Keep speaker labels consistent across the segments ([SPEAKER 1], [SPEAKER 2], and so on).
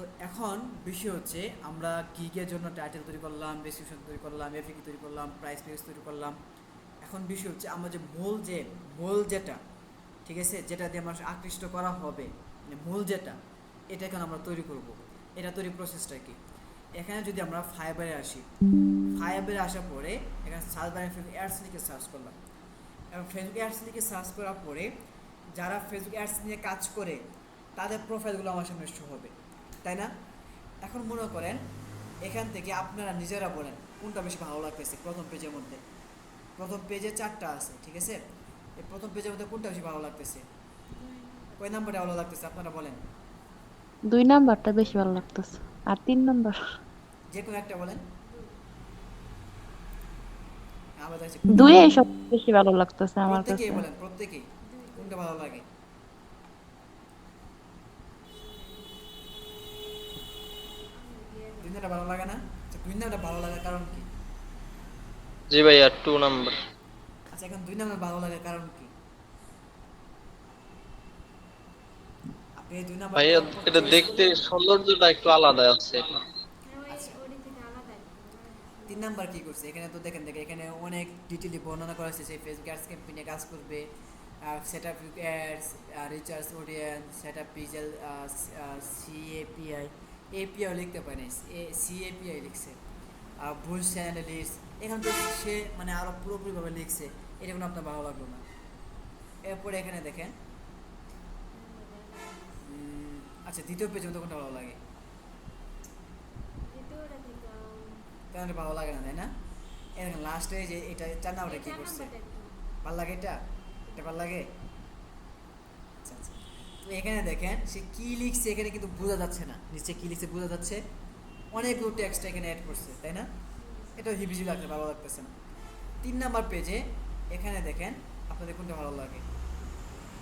[SPEAKER 1] তো এখন বিষয় হচ্ছে আমরা গিগের জন্য টাইটেল তৈরি করলাম, ডেসক্রিপশন তৈরি করলাম, এফিকি তৈরি করলাম, প্রাইস পেজ তৈরি করলাম। এখন বিষয় হচ্ছে আমরা যে মূল যেটা, ঠিক আছে, যেটা দিয়ে মানুষ আকৃষ্ট করা হবে, মানে মূল যেটা, এটা এখন আমরা তৈরি করব। এটা তৈরি প্রসেসটা কি? এখানে যদি আমরা ফাইবারে আসি, ফাইবারে আসার পরে এখানে সার্চ বারে ফেসবুক অ্যাডস লিখে সার্চ করলাম, এবং ফেসবুক অ্যাডস লিখে সার্চ করার পরে যারা ফেসবুক অ্যাডস নিয়ে কাজ করে তাদের প্রোফাইলগুলো আমার সামনে শো হবে, তাই না? এখন মনে করেন এখান থেকে আপনারা নিজেরা বলেন কোনটা বেশি ভালো লাগতেছে। প্রথম পেজের মধ্যে, প্রথম পেজে চারটা আছে, ঠিক আছে, এই প্রথম পেজের মধ্যে কোনটা বেশি ভালো লাগতেছে? কয় নাম্বারটা ভালো লাগতেছে আপনারা বলেন।
[SPEAKER 2] 2 নাম্বারটা বেশি ভালো লাগতেছে। আর 3 নাম্বার।
[SPEAKER 1] যে কোনো একটা বলেন। আবার দেখছি
[SPEAKER 2] দুই
[SPEAKER 1] কোনটা
[SPEAKER 2] এই সব বেশি ভালো লাগতেছে আমার
[SPEAKER 1] প্রত্যেকেই
[SPEAKER 2] কাছে।
[SPEAKER 1] বলেন, প্রত্যেকেই কোনটা ভালো লাগে। দুই নাম্বারটা ভালো লাগে না? আচ্ছা, দুই নাম্বারটা ভালো লাগার কারণ কি?
[SPEAKER 3] জি ভাইয়া 2 নাম্বার।
[SPEAKER 1] আচ্ছা, এখন দুই নাম্বার ভালো লাগার কারণ কি? আপনি এই দুই নাম্বারটা
[SPEAKER 3] ভাইয়া এটা
[SPEAKER 1] চয়েস
[SPEAKER 3] দেখতে
[SPEAKER 1] করলেন।
[SPEAKER 3] সৌন্দর্যটা একটু আলাদা আছে এটা।
[SPEAKER 1] আচ্ছা, তিন নাম্বার কি করছে এখানে? তো দেখেন দেখেন এখানে অনেক ডিটেইলি বর্ণনা করা হয়েছে সেই ফেসবুক অ্যাডস ক্যাম্পেইনে কাজ করবে, set up ads, recharge audience, set up pixel, CAPI, API লিখতে পারে, সিএপিআই লিখছে, ভুল চ্যানেল লিস্ট। এখানে তো সে মানে আরও পুরোপুরিভাবে লিখছে, এটা কোনো আপনার ভালো লাগলো না। এরপরে এখানে দেখেন, আচ্ছা দ্বিতীয় পেজ মতো কোনটা ভালো লাগে? তেমন ভালো লাগে না, তাই না? এরকম লাস্টে যে এটা চার নাম্বারটা কি করছে? ভাল লাগে এটা? এটা ভাল লাগে? আচ্ছা আচ্ছা। তো এখানে দেখেন সে কি লিখছে, এখানে কিন্তু বোঝা যাচ্ছে না নিচে কি লিখছে বোঝা যাচ্ছে, অনেকগুলো টেক্সট এখানে অ্যাড করছে, তাই না? এটা হিবিজি লাগছে, ভালো লাগতেছে না। তিন নাম্বার পেজে এখানে দেখেন আপনাদের কোনটা ভালো লাগে?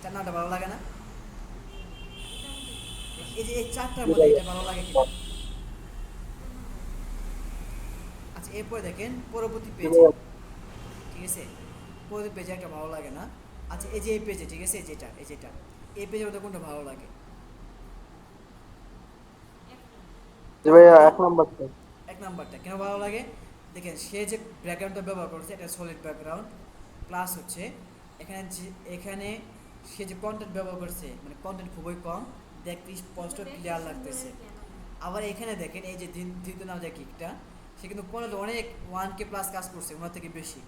[SPEAKER 1] চার নাম্বারটা ভালো লাগে না? এই যে এই চারটার
[SPEAKER 4] জি
[SPEAKER 1] মধ্যে
[SPEAKER 4] ভাইয়া।
[SPEAKER 1] এটা ভালো লাগে কিনা? আচ্ছা, এরপরে দেখেন পরবর্তী
[SPEAKER 4] জি
[SPEAKER 1] পেজে,
[SPEAKER 4] ভাইয়া।
[SPEAKER 1] ঠিক আছে, পরবর্তী পেজে একটা ভালো লাগে না। আচ্ছা, এই যে এই পেজে, ঠিক আছে, যেটা এই পেজের মধ্যে কোনটা ভালো লাগে?
[SPEAKER 4] জি
[SPEAKER 1] কথা
[SPEAKER 4] ভাইয়া,
[SPEAKER 1] বলেন।
[SPEAKER 4] 1 নাম্বারটা।
[SPEAKER 1] এক নাম্বারটা কেন ভালো লাগে? দেখেন সে যে ব্যাকগ্রাউন্ডটা ব্যবহার করছে এটা সলিড ব্যাকগ্রাউন্ড, প্লাস হচ্ছে এখানে এখানে সে যে কন্টেন্ট ব্যবহার করছে, মানে কন্টেন্ট খুবই কম, দেখতে স্পষ্ট ক্লিয়ার লাগতেছে। আবার এখানে দেখেন এই যে দ্বিতীয় নাম যে কিকটা, সে কিন্তু পনেরো অনেক 1K প্লাস কাজ করছে, ওনার থেকে বেশি।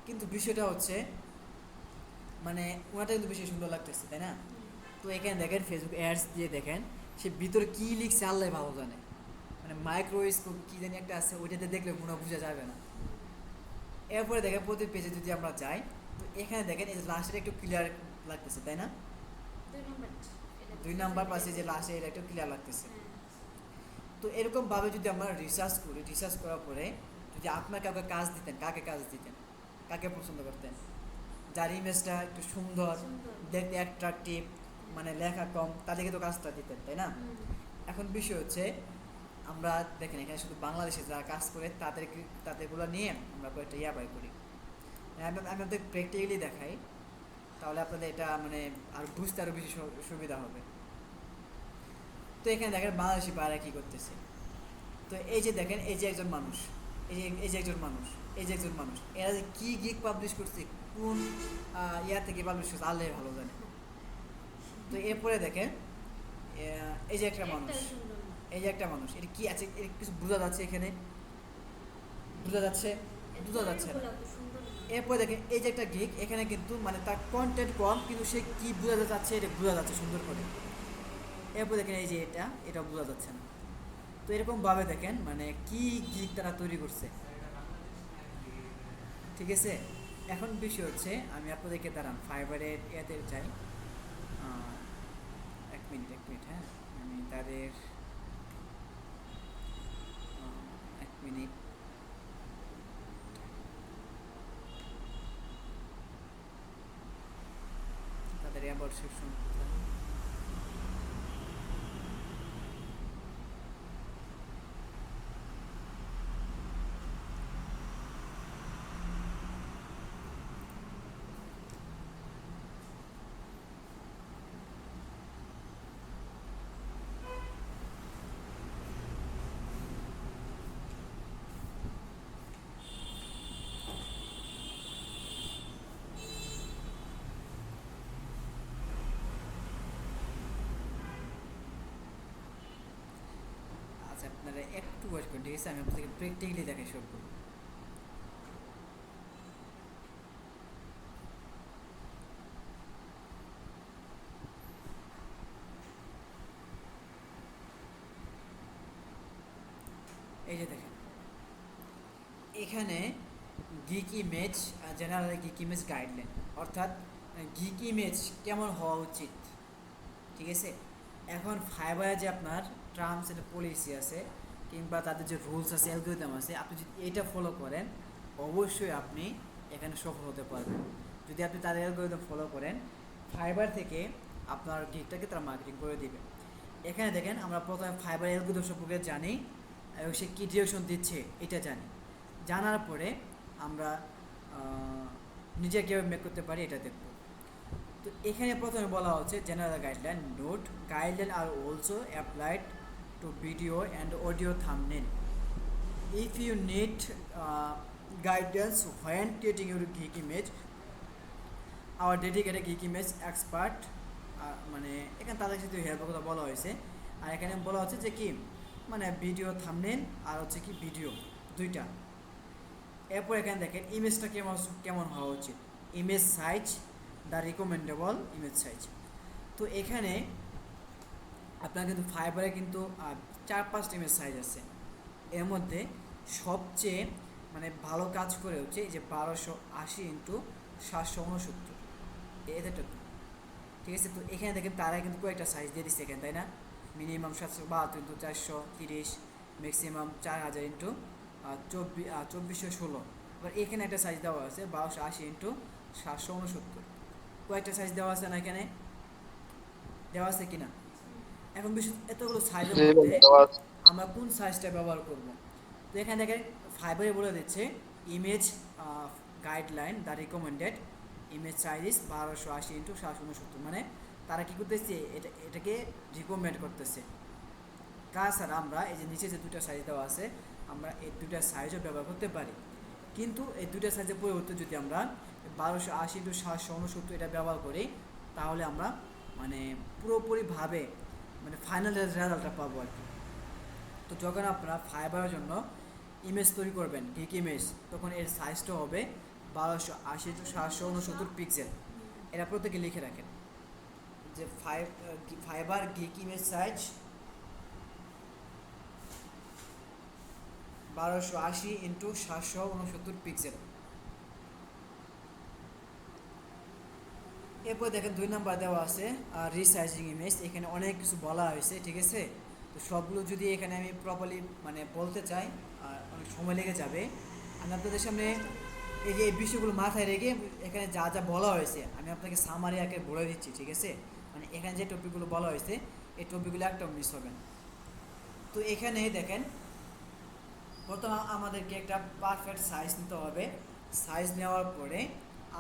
[SPEAKER 1] কিন্তু বিষয়টা হচ্ছে মানে ওনাটা কিন্তু বেশি সুন্দর লাগতেছে, তাই না? তো এখানে দেখেন ফেসবুক অ্যাডস দিয়ে দেখেন সে ভিতরে কী লিখছে আল্লাহ ভালো জানে, মানে মাইক্রোস্কোপ কি জানি একটা আছে, ওইটাতে দেখলে মনে হয় বোঝা যাবে না। এরপরে দেখেন প্রতি পেজে যদি আমরা যাই, তো এখানে দেখেন এই যে লাস্টের একটু ক্লিয়ার লাগতেছে, তাই না? দুই নাম্বার পাশে যে লাস্টে এটা একটু ক্লিয়ার লাগতেছে। তো এরকম ভাবে যদি আমরা রিসার্চ করি, রিসার্চ করার পরে যদি আপনার কাউকে কাজ দিতেন, কাকে কাজ দিতেন, কাকে পছন্দ করতেন? যার ইমেজটা একটু সুন্দর, দেখতে অ্যাট্রাকটিভ, মানে লেখা কম, তাদেরকে তো কাজটা দিতেন, তাই না? এখন বিষয় হচ্ছে আমরা দেখেন এখানে শুধু বাংলাদেশে যারা কাজ করে তাদেরগুলো নিয়ে আমরা কয়েকটা বাই করি। আমি আপনাদের প্র্যাকটিক্যালি দেখাই, তাহলে আপনাদের এটা মানে আর বুঝতে আরও বেশি সুবিধা হবে। তো এখানে দেখেন বাংলাদেশি পায়রা কী করতেছে। তো এই যে দেখেন এই যে একজন মানুষ, এই যে একজন মানুষ, এই যে একজন মানুষ, এরা যে কী গিগ পাবলিশ করছে, কোন ইয়া থেকে পাবলিশ করছে আল্লাহ ভালো জানে। তো এরপরে দেখেন এই যে একটা মানুষ, এই যে একটা মানুষ, এটা কি আছে, এটা কিছু বোঝা যাচ্ছে এখানে? বোঝা যাচ্ছে? বোঝা যাচ্ছে না। এরপরে দেখেন এই যে একটা গিগ, এখানে কিন্তু মানে তার কন্টেন্ট কম, কিন্তু সে কি বোঝাতে চাচ্ছে এটা বোঝা যাচ্ছে সুন্দর করে। এরপর দেখেন এই যে এটা বোঝা যাচ্ছে না। তো এরকম ভাবে দেখেন মানে কি গিগ তারা তৈরি করছে, ঠিক আছে? এখন বিষয় হচ্ছে আমি আপনাদেরকে দাঁড়ান ফাইবারের এতে যাই, এক মিনিট, হ্যাঁ, আমি তাদের 1 মিনিট, তাদের অ্যাবাউট সেকশন কোথায়? আপনারা একটু ওয়েট করুন, ঠিক আছে? আমি আপনাদেরকে প্র্যাকটিক্যালি দেখাই সবগুলো। এই যে দেখেন এখানে gig image, general gig image guideline, অর্থাৎ গিক ইমেজ কেমন হওয়া উচিত, ঠিক আছে? এখন ফাইবারে যে আপনার টার্মস এন্ড পলিসি আছে কিংবা তাদের যে রুলস আছে, অ্যালগরিদম আছে, আপনি যদি এটা ফলো করেন অবশ্যই আপনি এখানে সফল হতে পারবেন। যদি আপনি তাদের অ্যালগরিদম ফলো করেন, ফাইবার থেকে আপনার গিকটাকে তারা মার্কেটিং করে দিবে। এখানে দেখেন আমরা প্রথমে ফাইবার অ্যালগরিদম সম্পর্কে জানি এবং সে কী ডিরেকশন দিচ্ছে এটা জানি। জানার পরে আমরা নিজে কীভাবে মেক করতে পারি এটা দেখব। তো এখানে প্রথমে বলা হচ্ছে জেনারেল গাইডলাইন, নোট গাইডলাইন আর also applied to video and audio thumbnail. If you need guidance when creating your gig image, our dedicated gig image expert, মানে এখানে তাদের সাথে হেল্পের কথা বলা হয়েছে। আর এখানে বলা হচ্ছে যে কি মানে ভিডিও থাম্বনেল আর হচ্ছে কি ভিডিও দুইটা। এরপর এখানে দেখেন ইমেজটা কেমন হওয়া উচিত, image size, the recommendable image size. তো এখানে আপনার কিন্তু ফাইবারে কিন্তু 4-5টা ইমেজ সাইজ আছে। এর মধ্যে সবচেয়ে মানে ভালো কাজ করে হচ্ছে এই যে 1280x769, এটা, ঠিক আছে? তো এখানে দেখেন তারা কিন্তু কয়েকটা সাইজ দিয়ে দিচ্ছে এখানে, তাই না? Minimum 772x430, maximum 4000x2416। এবার এখানে একটা সাইজ দেওয়া আছে 1280x769। কয়েকটা সাইজ দেওয়া আছে না এখানে, দেওয়া আছে কিনা? এখন বিষয় এতগুলো সাইজের
[SPEAKER 3] জি
[SPEAKER 1] মধ্যে
[SPEAKER 3] ভাইয়া দেওয়া আছে।
[SPEAKER 1] আমরা কোন সাইজটা ব্যবহার করব? তো এখানে দেখেন ফাইবারে বলে দিচ্ছে image guideline, the recommended image size is 1280x769, মানে তারা কী করতেছে এটাকে রিকমেন্ড করতেছে। তাছাড়া আমরা এই যে নিচে যে দুটো সাইজ দেওয়া আছে আমরা এই দুটা সাইজও ব্যবহার করতে পারি, কিন্তু এই দুটা সাইজের পরিবর্তে যদি আমরা 1280x769 এটা ব্যবহার করি তাহলে আমরা মানে পুরোপুরিভাবে মানে ফাইনাল রেজাল্টটা পাবো আর কি। তো যখন আপনারা ফাইবারের জন্য ইমেজ তৈরি করবেন গিক ইমেজ, তখন এর সাইজটা হবে 1280x769 পিক্সেল। এটা প্রত্যেকে লিখে রাখেন যে Fiverr gig image size 1280x769 pixel. এরপর দেখেন 2 নাম্বার দেওয়া আছে রিসাইজিং ইমেজ। এখানে অনেক কিছু বলা হয়েছে, ঠিক আছে? তো সবগুলো যদি এখানে আমি প্রপারলি মানে বলতে চাই অনেক সময় লেগে যাবে। আমি আপনাদের সামনে এই যে এই বিষয়গুলো মাথায় রেখে এখানে যা যা বলা হয়েছে আমি আপনাকে সামারি আকারে বলে দিচ্ছি, ঠিক আছে? মানে এখানে যে টপিকগুলো বলা হয়েছে এই টপিকগুলো একটাও মিস হবে না। তো এখানে দেখেন প্রথমে আমাদেরকে একটা পারফেক্ট সাইজ নিতে হবে। সাইজ নেওয়ার পরে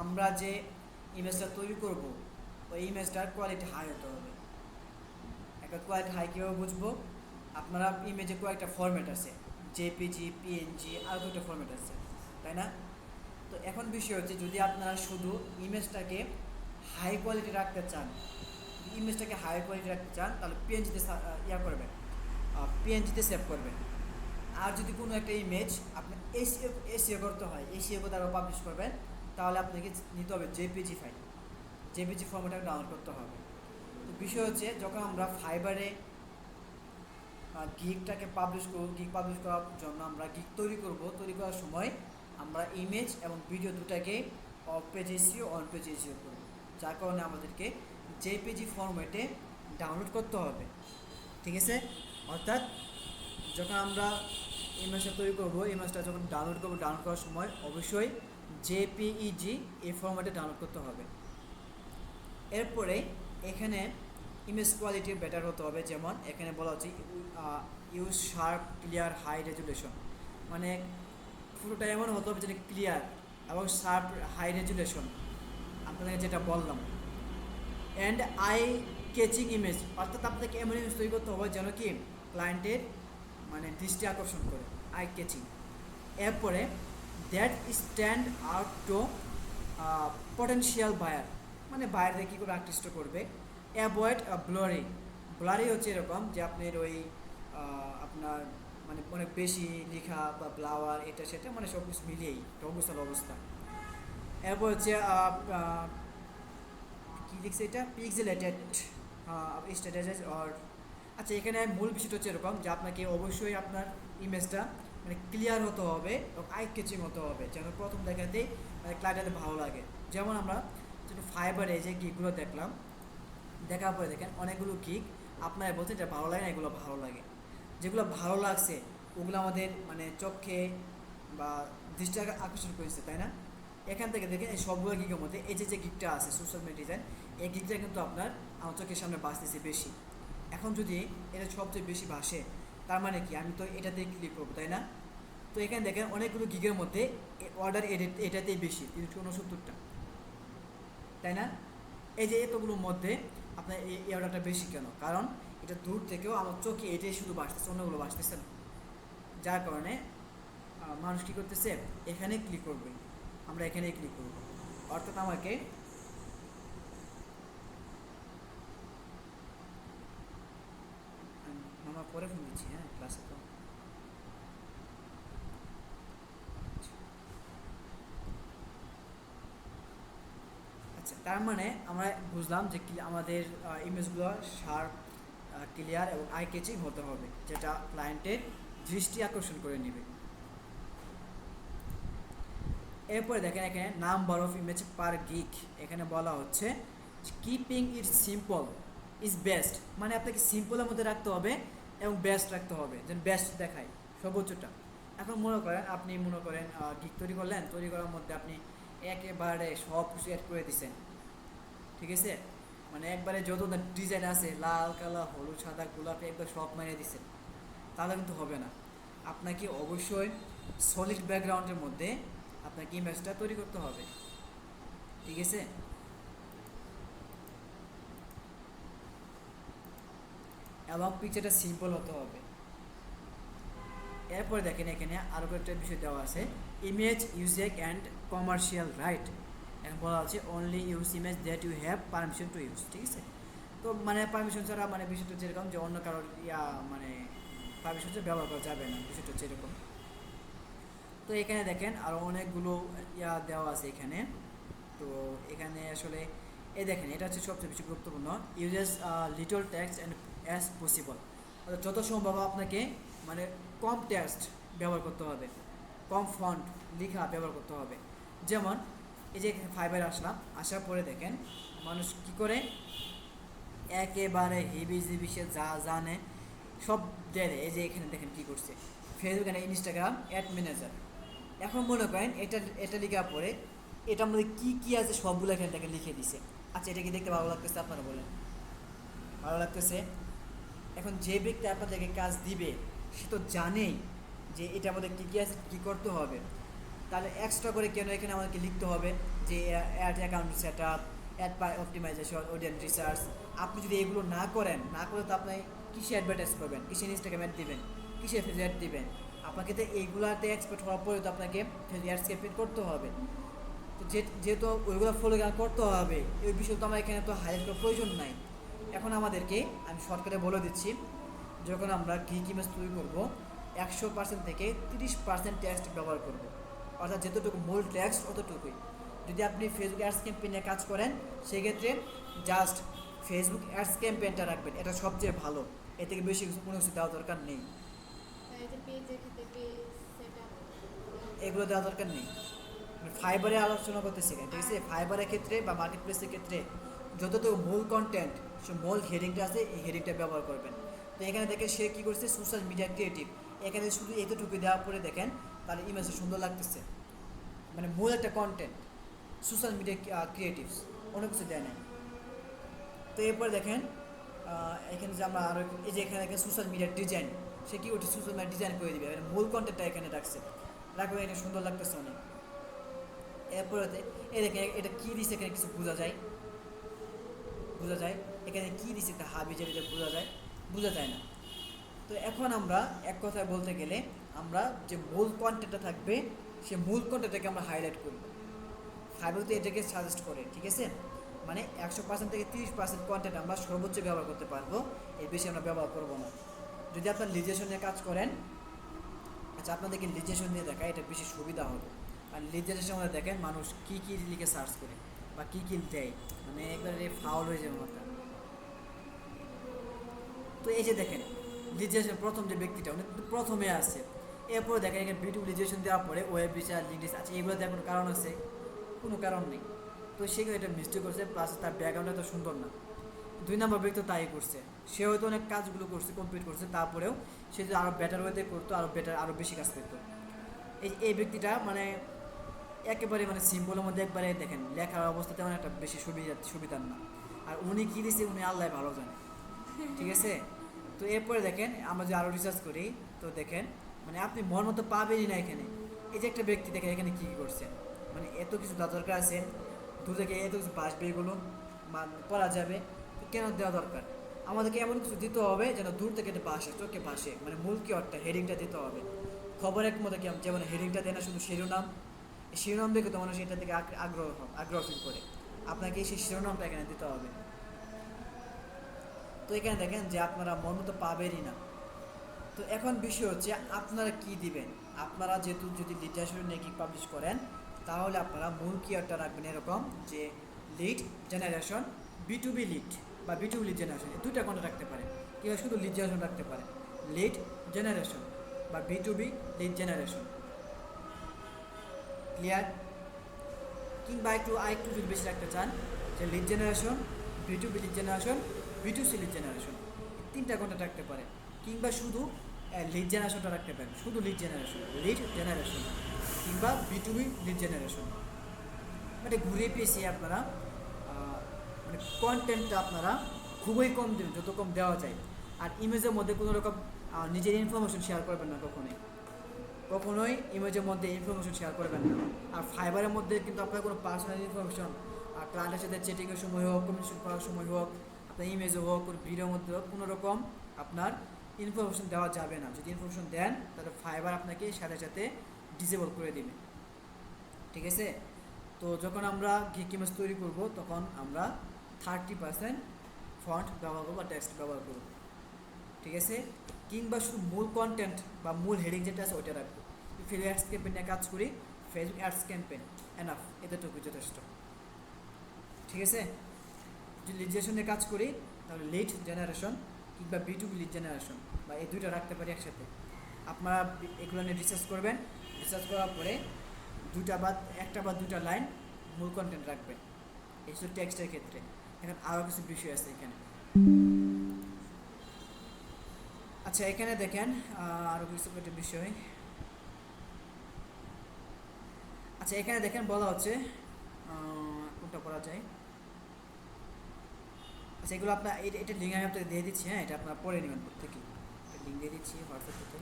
[SPEAKER 1] আমরা যে ইমেজটা তৈরি করব ওই ইমেজটার কোয়ালিটি হাই হতে হবে। একটা কোয়ালিটি হাই কীভাবে বুঝবো? আপনারা ইমেজে কয়েকটা ফরম্যাট আছে, জেপিজি, পিএনজি, আর কয়েকটা ফরম্যাট আছে, তাই না? তো এখন বিষয় হচ্ছে যদি আপনারা শুধু ইমেজটাকে হাই কোয়ালিটি রাখতে চান, ইমেজটাকে হাই কোয়ালিটি রাখতে চান তাহলে পিএনজিতে পিএনজিতে সেভ করবেন। আর যদি কোনো একটা ইমেজ আপনার এসিও করতে হয়, এসিও দ্বারা পাবলিশ করবেন, তাহলে আপনাকে নিতে হবে জেপিজি ফাইল, জেপিজি ফরম্যাটটা ডাউনলোড করতে হবে। তো বিষয় হচ্ছে যখন আমরা ফাইবারে গিকটাকে পাবলিশ করব, গিক পাবলিশ করার জন্য আমরা গিক তৈরি করার সময় আমরা ইমেজ এবং ভিডিও দুটাকে of page SEO on page SEO করব, যার কারণে আমাদেরকে জেপিজি ফরম্যাটে ডাউনলোড করতে হবে, ঠিক আছে? অর্থাৎ যখন আমরা ইমেজটা তৈরি করবো, ইমেজটা যখন ডাউনলোড করার সময় অবশ্যই জেপিইজি এই ফরম্যাটে ডাউনলোড করতে হবে। এরপরে এখানে ইমেজ কোয়ালিটি বেটার হতে হবে, যেমন এখানে বলা হচ্ছে use sharp clear high resolution, মানে ফটোটা এমন হতে হবে যেটা ক্লিয়ার এবং শার্প হাই রেজুলেশন, আপনাদেরকে যেটা বললাম। অ্যান্ড আই ক্যাচিং ইমেজ, অর্থাৎ আপনাকে এমন ইমেজ তৈরি করতে হবে যেন কি ক্লায়েন্টের মানে দৃষ্টি আকর্ষণ করে, আই ক্যাচিং। এরপরে that stand out to potential buyer, মানে বায়ারদের কী করে আকৃষ্ট করবে। অ্যাভয়েড ব্লারি, ব্লারি হচ্ছে এরকম যে আপনার ওই আপনার মানে অনেক বেশি লেখা বা ব্লাওয়ার এটা সেটা মানে সব কিছু মিলিয়েই একটা অবস্থার অবস্থা। এরপর হচ্ছে কী লিখছে এটা, পিক্সেলেটেড স্ট্যাটাস আর আচ্ছা, এখানে মূল বিষয়টা হচ্ছে এরকম যে আপনাকে অবশ্যই আপনার ইমেজটা মানে ক্লিয়ার হতে হবে এবং আই ক্যাচিং হতে হবে, যেন প্রথম দেখাতেই মানে ক্লায়েন্টের ভালো লাগে। যেমন আমরা যেটা ফাইবারে যে গিকগুলো দেখলাম, দেখার পরে দেখেন অনেকগুলো গিক আপনার বলতে এটা ভালো লাগে না, এগুলো ভালো লাগে। যেগুলো ভালো লাগছে ওগুলো আমাদের মানে চোখে বা দৃষ্টি আকর্ষণ করেছে, তাই না? এখান থেকে দেখেন এই সবগুলো গিকের মধ্যে এই যে গিকটা আছে সোশ্যাল মিডিয়া ডিজাইন, এই গিকটা কিন্তু আপনার আমার চোখের সামনে বাঁচতেছে বেশি। এখন যদি এটা সবচেয়ে বেশি ভাসে তার মানে কি আমি তো এটাতেই ক্লিক করবো, তাই না? তো এখানে দেখেন অনেকগুলো গিগের মধ্যে অর্ডার এটাতেই বেশি 369টা, তাই না? এই যে এতগুলোর মধ্যে আপনার এই অর্ডারটা বেশি কেন? কারণ এটা দূর থেকেও আমার চোখে এটাই শুধু বাসতেছে, অন্যগুলো বাসতেছে না। যার কারণে মানুষ কী করতেছে, এখানে ক্লিক করবে, আমরা এখানেই ক্লিক করব। অর্থাৎ আমাকে মামা পরে ফোন দিচ্ছি, হ্যাঁ ক্লাসে তো। আচ্ছা, তার মানে আমরা বুঝলাম যে কি আমাদের ইমেজগুলো শার্প, ক্লিয়ার এবং আই ক্যাচিং হতে হবে, যেটা ক্লায়েন্টের দৃষ্টি আকর্ষণ করে নেবে। এরপরে দেখেন এখানে number of image per gig, এখানে বলা হচ্ছে keeping it simple is best, মানে আপনাকে সিম্পলের মধ্যে রাখতে হবে এবং বেস্ট রাখতে হবে, যেন বেস্ট দেখায় সর্বোচ্চটা। এখন মনে করেন আপনি গিক তৈরি করলেন, তৈরি করার মধ্যে আপনি একেবারে সব কিছু অ্যাড করে দিচ্ছেন, ঠিক আছে? মানে একবারে যত ডিজাইন আছে লাল কালো হলুদ সাদা গোলাপি একবার সব মারিয়ে দিচ্ছেন, তাহলে কিন্তু হবে না। আপনাকে অবশ্যই সলিড ব্যাকগ্রাউন্ডের মধ্যে আপনাকে ইমেজটা তৈরি করতে হবে, ঠিক আছে? এবং পিকচারটা সিম্পল হতে হবে। এরপরে দেখেন এখানে আরও একটা বিষয় দেওয়া আছে, image usage and commercial right. এখন বলা হচ্ছে only use image that you have permission to use, ঠিক আছে? তো মানে পারমিশন ছাড়া মানে বিষয়টা হচ্ছে এরকম যে অন্য কারোর মানে পারমিশন ছাড়া ব্যবহার করা যাবে না, বিষয়টা হচ্ছে এরকম। তো এখানে দেখেন আরও অনেকগুলো দেওয়া আছে এখানে। তো এখানে আসলে এই দেখেন এটা হচ্ছে সবচেয়ে বেশি গুরুত্বপূর্ণ, uses little text and as possible, যত সম্ভব আপনাকে মানে কম টেক্সট ব্যবহার করতে হবে, কম ফন্ট লেখা ব্যবহার করতে হবে। যেমন এই যে ফাইবার আসলাম, আসার পরে দেখেন মানুষ কি করে একেবারে হেবি জিবি সে যা জানে সব দেয়। এই যে এখানে দেখেন কি করছে, ফেসবুক আর ইনস্টাগ্রাম অ্যাড ম্যানেজার। এখন মনে করেন এটা লেখার পরে এটার মধ্যে কী কী আছে সবগুলো এখানে থেকে লিখে দিছে। আচ্ছা, এটা কি দেখতে ভালো লাগতেছে? আপনারা বলেন ভালো লাগতেছে? এখন যে ব্যক্তি আপনাদেরকে কাজ দিবে সে তো জানেই যে এটার মধ্যে কী কী আছে, কী করতে হবে। তাহলে এক্সট্রা করে কেন এখানে আমাদেরকে লিখতে হবে যে ad account set up, ad optimisation, audience research. আপনি যদি এগুলো না করেন, না করে তো আপনি কিসে অ্যাডভার্টাইজ করবেন, কিসে ইনস্টাগ্রাম অ্যাড দিবেন, কিসে ফেস অ্যাড দিবেন? আপনাকে তো এইগুলাতে এক্সপার্ট হওয়ার পরে তো আপনাকে অ্যাডস ক্যাম্পেইন করতে হবে। তো যেহেতু ওইগুলো ফলো করতে হবে, এই বিষয় তো আমার এখানে তো হাইলাইট করার প্রয়োজন নাই। এখন আমাদেরকে আমি শর্টকাটে বলে দিচ্ছি, যখন আমরা গিক ইমেজ তৈরি করবো 100% থেকে 30% টেক্সট ব্যবহার করব, অর্থাৎ যতটুকু মূল টেক্সট অতটুকুই। যদি আপনি ফেসবুক অ্যাডস ক্যাম্পেইনে কাজ করেন সেক্ষেত্রে জাস্ট ফেসবুক অ্যাডস ক্যাম্পেইনটা রাখবেন, এটা সবচেয়ে ভালো। এর থেকে বেশি কোনো কিছু দেওয়া দরকার নেই, এগুলো দেওয়া দরকার নেই। ফাইবারে আলোচনা করতেছি, ঠিক আছে? ফাইবারের ক্ষেত্রে বা মার্কেট প্লেসের ক্ষেত্রে যতটুকু মূল কন্টেন্ট, সে মূল হেডিংটা আছে এই হেডিংটা ব্যবহার করবেন। তো এখানে দেখেন সে কী করছে, সোশ্যাল মিডিয়া ক্রিয়েটিভ, এখানে শুধু এতটুকু দেওয়ার পরে দেখেন তাহলে ইমেজটা সুন্দর লাগতেছে, মানে মূল একটা কন্টেন্ট সোশ্যাল মিডিয়া ক্রিয়েটিভস, অনেক কিছু দেয় না। তো এরপরে দেখেন এখানে যে আমরা আরও এই যে এখানে দেখেন সোশ্যাল মিডিয়ার ডিজাইন, সে কী করছে সোশ্যাল মিডিয়া ডিজাইন করে দিবে, মানে মূল কন্টেন্টটা এখানে রাখছে, রাখবে, এটা সুন্দর লাগতেছে অনেক। এরপরে এই দেখেন এটা কী দিচ্ছে, এখানে কিছু বোঝা যায়, এখানে কী দিচ্ছে একটা হাবি যেটা বোঝা যায় না। তো এখন আমরা এক কথায় বলতে গেলে আমরা যে মূল কন্টেন্টটা থাকবে সে মূল কন্টেন্টটাকে আমরা হাইলাইট করব। ফাইবার তো এটাকে সাজেস্ট করে, ঠিক আছে? মানে 100% থেকে 30% কন্টেন্ট আমরা সর্বোচ্চ ব্যবহার করতে পারবো, এর বেশি আমরা ব্যবহার করবো না। যদি আপনার লিজেশনে কাজ করেন আচ্ছা, আপনাদেরকে লিজারেশন দিয়ে দেখা এটা বেশি সুবিধা হবে। আর লিজারেশন মধ্যে দেখেন মানুষ কী কী লিখে সার্চ করে বা কী কী দেয়, মানে একবারে ফাউল হয়ে যাবে মাথা। তো এই যে দেখেন লিজারেশন প্রথম যে ব্যক্তিটা উনি কিন্তু প্রথমে আসছে, এরপরে দেখেন এখানে বিউটি লিজারেশন দেওয়ার পরে ওয়েব রিসার্চ লিঙ্কডিন আছে, এগুলো দেওয়ার কোনো কারণ আছে? কোনো কারণ নেই। তো সেখানে এটা মিস্টেক করছে, প্লাস তার ব্যাকগ্রাউন্ডটা তো সুন্দর না। 2 নম্বর ব্যক্তি তাই করছে, সে হয়তো অনেক কাজগুলো করছে, কমপ্লিট করছে, তারপরেও সে যদি আরও বেটার ওয়েতে করতো, আরও বেশি কাজ করতো। এই ব্যক্তিটা মানে একেবারে মানে সিম্পলের মধ্যে একবারে দেখেন লেখার অবস্থা তেমন একটা বেশি সুবিধার না। আর উনি কী দিছে উনি আল্লাহ ভালো জানে, ঠিক আছে? তো এরপরে দেখেন আমরা যদি আরও রিসার্চ করি, তো দেখেন মানে আপনি মন মতো পাবেনই না এখানে। এই যে একটা ব্যক্তি দেখেন এখানে কী কী করছে, মানে এত কিছু দেওয়া দরকার আছে, দূর থেকে এত কিছু বাসবে, এগুলো পড়া যাবে, তো কেন দেওয়া দরকার? আমাদেরকে এমন কিছু দিতে হবে যেন দূর থেকে এটা বাসে, চোখে বাসে, মানে মূল কি অর্থটা হেডিংটা দিতে হবে। খবরের মধ্যে কেমন যেমন হেডিংটা দেয় না, শুধু শিরোনাম, এই শিরোনাম দেখে তো মানুষ এটা থেকে আগ্রহ ফিল করে, আপনাকে সেই শিরোনামটা এখানে দিতে হবে। তো এখানে দেখেন যে আপনারা মন মতো পাবেনই না। তো এখন বিষয় হচ্ছে আপনারা কি দিবেন। আপনারা যেহেতু যদি লিটারেচার নিয়ে কি পাবলিশ করেন, তাহলে আপনারা মূল কিওয়ার্ডটা রাখবেন এরকম যে লিড জেনারেশন, B2B লিড বা B2B লিড জেনারেশন, এই দুইটা কোনটা রাখতে পারেন, কিংবা শুধু লিড জেনারেশন রাখতে পারেন, লিড জেনারেশন বা B2B লিড জেনারেশন। ক্লিয়ার? কিংবা আরেকটু যদি বেশি রাখতে চান যে lead generation, B2B lead generation, B2C lead generation, তিনটা কন্টেন্ট রাখতে পারে। কিংবা শুধু লিড জেনারেশনটা রাখতে পারেন, শুধু লিড জেনারেশন কিংবা B2B লিড জেনারেশন। মানে ঘুরিয়ে পেয়েছি আপনারা মানে কন্টেন্টটা আপনারা খুবই কম দেবেন, যত কম দেওয়া যায়। আর ইমেজের মধ্যে কোনো রকম নিজের ইনফরমেশন শেয়ার করবেন না, কখনোই ইমেজের মধ্যে ইনফরমেশন শেয়ার করবেন না। আর ফাইবারের মধ্যে কিন্তু আপনার কোনো পার্সোনাল ইনফরমেশন, ক্লায়েন্টের সাথে চেটিংয়ের সময় হোক, কমিউনিকেশন করার সময় হোক, আপনার ইমেজে হোক, কোনো ভিডিওর মধ্যে হোক, কোনো রকম আপনার ইনফরমেশন দেওয়া যাবে না। যদি ইনফরমেশন দেন তাহলে ফাইবার আপনাকে সাথে সাথে ডিসেবল করে দেবে, ঠিক আছে? তো যখন আমরা গিগ ইমেজ তৈরি করব, তখন আমরা 30% ফন্ট ব্যবহার করবো বা টেক্সট ব্যবহার করব, ঠিক আছে? কিংবা শুধু মূল কন্টেন্ট বা মূল হেডিং যেটা আছে ওইটা রাখবো। ফেসবুক অ্যাডস ক্যাম্পেইন নিয়ে কাজ করি, ফেসবুক অ্যাডস ক্যাম্পেইন এনাফ, এতটুকু যথেষ্ট, ঠিক আছে? যদি লিড জেনারেশন নিয়ে কাজ করি তাহলে লিড জেনারেশন কিংবা B2B লিড জেনারেশন বা এই দুইটা রাখতে পারি একসাথে। আপনারা এগুলো নিয়ে রিসার্চ করবেন, রিসার্চ করার পরে একটা বা দুটা লাইন মূল কন্টেন্ট রাখবেন, এই শুধু টেক্সটের ক্ষেত্রে। এখন আরও কিছু বিষয় আছে এখানে। আচ্ছা, এখানে দেখেন আরও কিছু একটা বিষয়। আচ্ছা, এখানে দেখেন বলা হচ্ছে কোনটা করা যায়। আচ্ছা, এগুলো আপনার এটা লিঙ্ক আমি আপনাকে দিয়ে দিচ্ছি, হ্যাঁ, এটা আপনারা পড়ে নেবেন প্রত্যেকেই। লিঙ্ক দিয়ে দিচ্ছি হোয়াটসঅ্যাপ থেকে।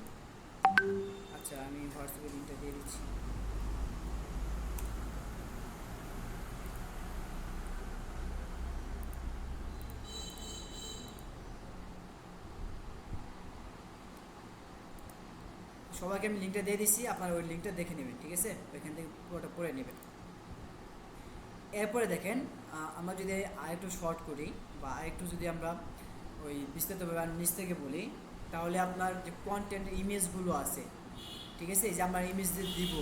[SPEAKER 1] আচ্ছা, আমি হোয়াটসঅ্যাপে লিঙ্কটা দিয়ে দিচ্ছি। সবাইকে আমি লিঙ্কটা দিয়ে দিচ্ছি, আপনারা ওই লিঙ্কটা দেখে নেবেন, ঠিক আছে? ওইখান থেকে পুরোটা পড়ে নেবেন। এরপরে দেখেন আমরা যদি আরেকটু শর্ট করি বা আরেকটু যদি আমরা ওই বিস্তারিতভাবে নিচ থেকে বলি, তাহলে আপনার যে কন্টেন্ট ইমেজগুলো আছে, ঠিক আছে, এই যে আমরা ইমেজ দিব,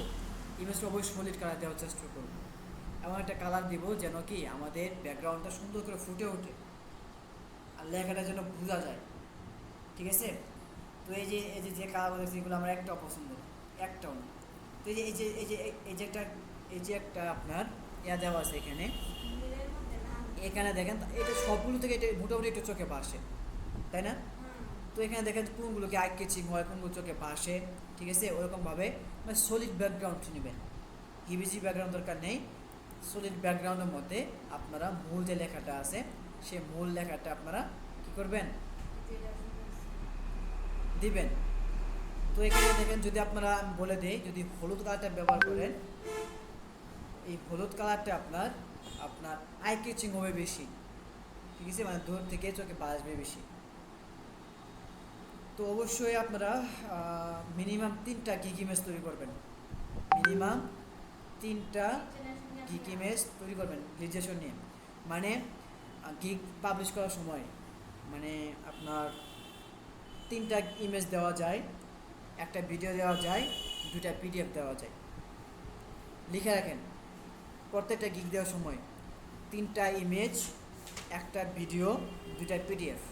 [SPEAKER 1] ইমেজটা অবশ্যই সলিড কালার দেওয়ার চেষ্টা করব। এমন একটা কালার দিব যেন কি আমাদের ব্যাকগ্রাউন্ডটা সুন্দর করে ফুটে ওঠে আর লেখাটা যেন বোঝা যায়, ঠিক আছে? তো এই যে কালারগুলো দেখছি, এগুলো আমার একটাও পছন্দ না, একটাও না। তো এই যে একটা আপনার দেওয়া আছে এখানে দেখেন, এটা সবগুলো থেকে এটা মোটামুটি একটু চোখে ভাসে, তাই না? তো এখানে দেখেন কোনগুলোকে আই কেচিং হয়, কোনগুলো চোখে ভাসে, ঠিক আছে? ওরকমভাবে মানে সলিড ব্যাকগ্রাউন্ড নেবেন, হিবিজি ব্যাকগ্রাউন্ড দরকার নেই। সলিড ব্যাকগ্রাউন্ডের মধ্যে আপনারা মূল যে লেখাটা আছে সেই মূল লেখাটা আপনারা কী করবেন, দিবেন। তো এখানে দেখেন যদি আপনারা বলে দিই, যদি হলুদ কালারটা ব্যবহার করেন, এই হলুদ কালারটা আপনার আই কেচিং হবে বেশি, ঠিক আছে? মানে দূর থেকে চোখে বাসবে বেশি। তো অবশ্যই আপনারা মিনিমাম 3টা গিগ ইমেজ তৈরি করবেন, মিনিমাম 3টা গিগ ইমেজ তৈরি করবেন লিজারেশন নিয়ে। মানে গিগ পাবলিশ করার সময় মানে আপনার 3টা ইমেজ দেওয়া যায়, একটা ভিডিও দেওয়া যায়, দুটা পিডিএফ দেওয়া যায়। লিখে রাখেন প্রত্যেকটা গিগ দেওয়ার সময় 3টা ইমেজ, একটা ভিডিও, দুটা পিডিএফ।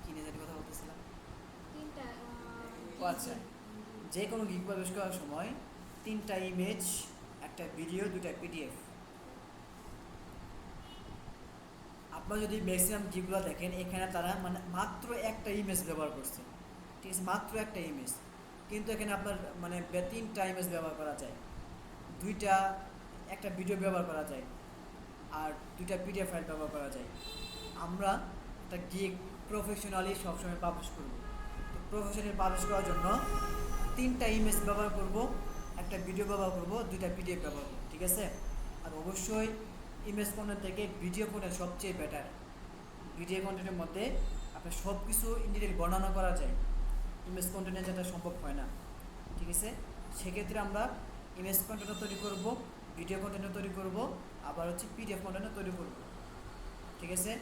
[SPEAKER 1] কি নিয়ে জানি কথা বলতেছিলাম? ও আচ্ছা, যে কোনো গিগ প্রবেশ করার সময় 3টা ইমেজ, একটা ভিডিও, দুটা পিডিএফ। আপনারা যদি ম্যাক্সিমাম গিগগুলো দেখেন, এখানে তারা মানে মাত্র একটা ইমেজ ব্যবহার করছে, ঠিক আছে, মাত্র একটা ইমেজ। কিন্তু এখানে আপনার মানে 3টা ইমেজ ব্যবহার করা যায়, একটা ভিডিও ব্যবহার করা যায়, আর দুইটা পিডিএফ ফাইল ব্যবহার করা যায়। আমরা একটা গিগ প্রফেশনালি সবসময় পাবলিশ করব। তো প্রফেশনালি পাবলিশ করার জন্য 3টা ইমেজ ব্যবহার করব, একটা ভিডিও ব্যবহার করব, দুইটা পিডিএফ ব্যবহার করব, ঠিক আছে। আর অবশ্যই ইমেজ কন্টেন্ট থেকে ভিডিও কন্টেন্ট সবচেয়ে বেটার। ভিডিও কন্টেন্টের মধ্যে আপনার সব কিছু ইন ডিটেইল বর্ণনা করা যায়, ইমেজ কন্টেন্টে যেটা সম্ভব হয় না, ঠিক আছে। সেক্ষেত্রে আমরা ইমেজ কন্টেন্টও তৈরি করব, ভিডিও কন্টেন্টও তৈরি করব, আবার হচ্ছে পিডিএফ কন্টেন্টও তৈরি করব, ঠিক আছে।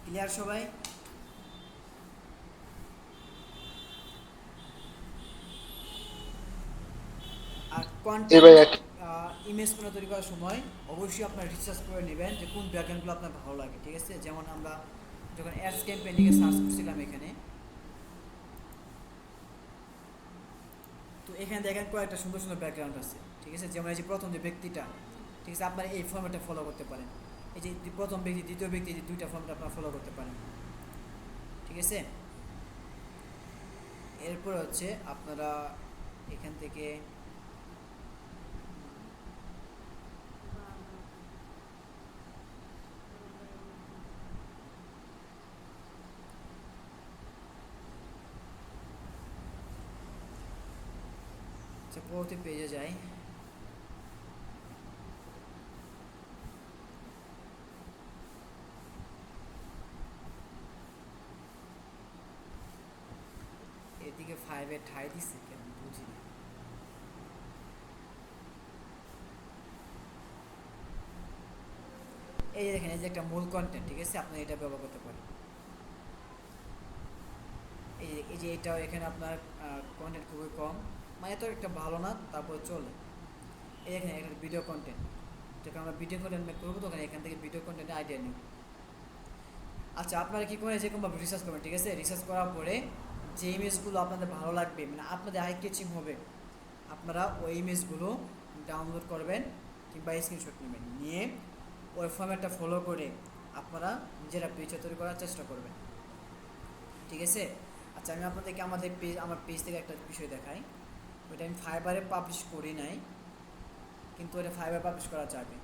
[SPEAKER 1] ক্লিয়ার সবাই? আর
[SPEAKER 4] জি ভাইয়া।
[SPEAKER 1] কন্টেন্ট ইমেজ কোনো তৈরি করার সময় অবশ্যই আপনার রিসার্চ করে নেবেন যে কোন ব্যাকগ্রাউন্ডগুলো আপনার ভালো লাগে, ঠিক আছে। যেমন আমরা যখন অ্যাডস ক্যাম্পেইনিংয়ে সার্চ করছিলাম এখানে, তো এখানে দেখেন কয়েকটা সুন্দর সুন্দর ব্যাকগ্রাউন্ড আছে, ঠিক আছে। যেমন এই যে প্রথম যে ব্যক্তিটা, ঠিক আছে, আপনারা এই ফর্মেটটা ফলো করতে পারেন। এই যে প্রথম ব্যক্তি, দ্বিতীয় ব্যক্তি, যে দুইটা ফর্মেট আপনারা ফলো করতে পারেন, ঠিক আছে। এরপর হচ্ছে আপনারা এখান থেকে পরবর্তী পেজে যাই। এদিকে 5-এ ঠাই দিচ্ছে কেন বুঝি না। এই যে দেখেন, এই যে একটা মূল কন্টেন্ট, ঠিক আছে, আপনি এটা ব্যবহার করতে পারেন। এই যে এটাও এখানে আপনার কন্টেন্ট খুবই কম, মানে এত একটা ভালো না, তারপর চলে। এই এখানে একটা ভিডিও কন্টেন্ট, যখন আমরা ভিডিও কন্টেন্ট মেক করবো তখন এখান থেকে ভিডিও কন্টেন্টের আইডিয়া নিই। আচ্ছা, আপনারা কি করে যেরকমভাবে রিসার্চ করবেন, ঠিক আছে। রিসার্চ করার পরে যে ইমেজগুলো আপনাদের ভালো লাগবে, মানে আপনাদের আই ক্যাচিং হবে, আপনারা ওই ইমেজগুলো ডাউনলোড করবেন কিংবা স্ক্রিনশট নেবেন, নিয়ে ওই ফরম্যাটটা ফলো করে আপনারা নিজেরা পেজ তৈরি করার চেষ্টা করবেন, ঠিক আছে। আচ্ছা, আমি আপনাদেরকে আমার পেজ থেকে একটা বিষয় দেখাই। ওইটা আমি ফাইবারে পাবলিশ করি নাই, কিন্তু ওটা ফাইবার পাবলিশ করা যাবে।